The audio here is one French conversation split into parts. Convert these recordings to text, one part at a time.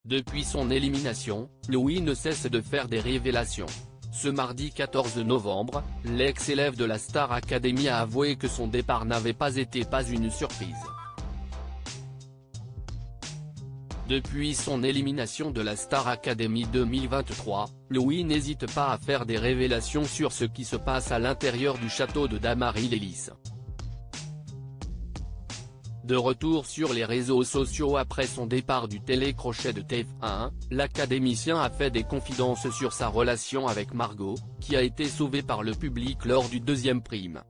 Depuis son élimination, Louis ne cesse de faire des révélations. Ce mardi 14 novembre, l'ex-élève de la Star Academy a avoué que son départ n'avait pas été une surprise. Depuis son élimination de la Star Academy 2023, Louis n'hésite pas à faire des révélations sur ce qui se passe à l'intérieur du château de Damary-Lélis. De retour sur les réseaux sociaux après son départ du télécrochet de TF1, l'académicien a fait des confidences sur sa relation avec Margot, qui a été sauvée par le public lors du deuxième prime.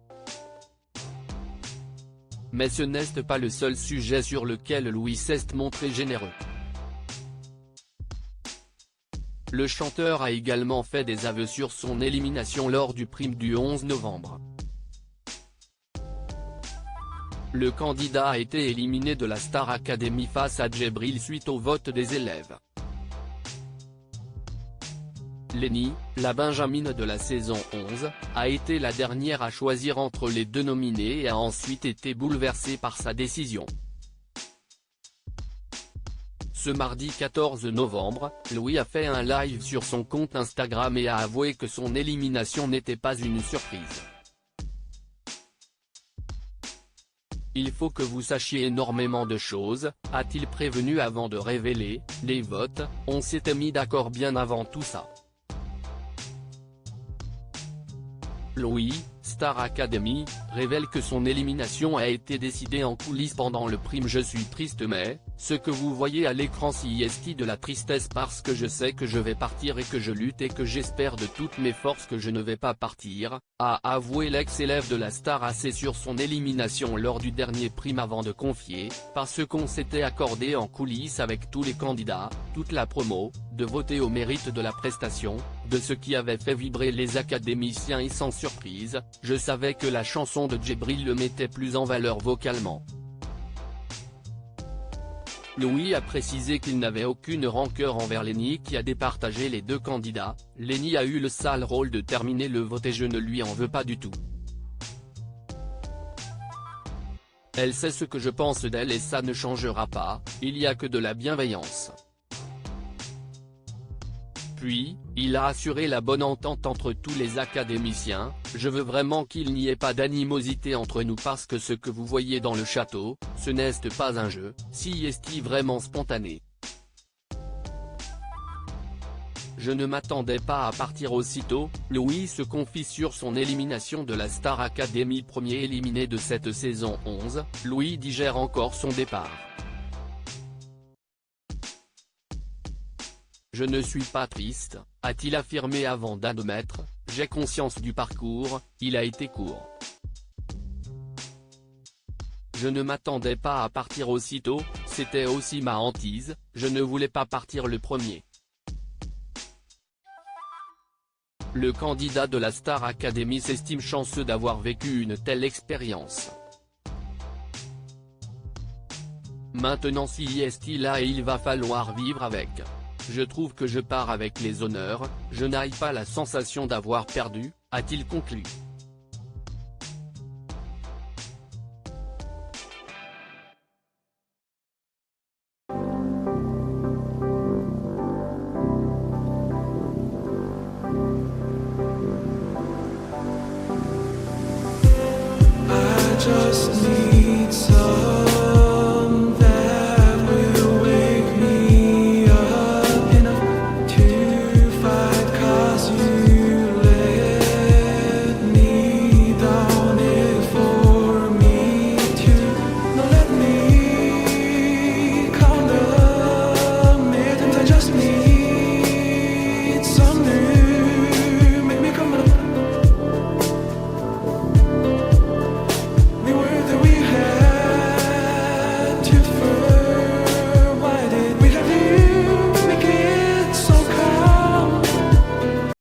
Mais ce n'est pas le seul sujet sur lequel Louis s'est montré généreux. Le chanteur a également fait des aveux sur son élimination lors du prime du 11 novembre. Le candidat a été éliminé de la Star Academy face à Djibril suite au vote des élèves. Lenny, la benjamine de la saison 11, a été la dernière à choisir entre les deux nominés et a ensuite été bouleversée par sa décision. Ce mardi 14 novembre, Louis a fait un live sur son compte Instagram et a avoué que son élimination n'était pas une surprise. Il faut que vous sachiez énormément de choses, a-t-il prévenu avant de révéler, les votes, on s'était mis d'accord bien avant tout ça. Louis, Star Academy, révèle que son élimination a été décidée en coulisses pendant le prime. Je suis triste mais, ce que vous voyez à l'écran c'est de la tristesse parce que je sais que je vais partir et que je lutte et que j'espère de toutes mes forces que je ne vais pas partir, a avoué l'ex-élève de la Star AC sur son élimination lors du dernier prime avant de confier, parce qu'on s'était accordé en coulisses avec tous les candidats, toute la promo, de voter au mérite de la prestation, de ce qui avait fait vibrer les académiciens et sans surprise, je savais que la chanson de Djibril le mettait plus en valeur vocalement. Louis a précisé qu'il n'avait aucune rancœur envers Lenny qui a départagé les deux candidats. Lenny a eu le sale rôle de terminer le vote et je ne lui en veux pas du tout. Elle sait ce que je pense d'elle et ça ne changera pas, il y a que de la bienveillance. Puis, il a assuré la bonne entente entre tous les académiciens, je veux vraiment qu'il n'y ait pas d'animosité entre nous parce que ce que vous voyez dans le château, ce n'est pas un jeu, si est vraiment spontané. Je ne m'attendais pas à partir aussitôt, Louis se confie sur son élimination de la Star Academy, premier éliminé de cette saison 11, Louis digère encore son départ. Je ne suis pas triste, a-t-il affirmé avant d'admettre, j'ai conscience du parcours, il a été court. Je ne m'attendais pas à partir aussitôt, c'était aussi ma hantise, je ne voulais pas partir le premier. Le candidat de la Star Academy s'estime chanceux d'avoir vécu une telle expérience. Maintenant si est là et il va falloir vivre avec. Je trouve que je pars avec les honneurs, je n'ai pas la sensation d'avoir perdu, a-t-il conclu. I just need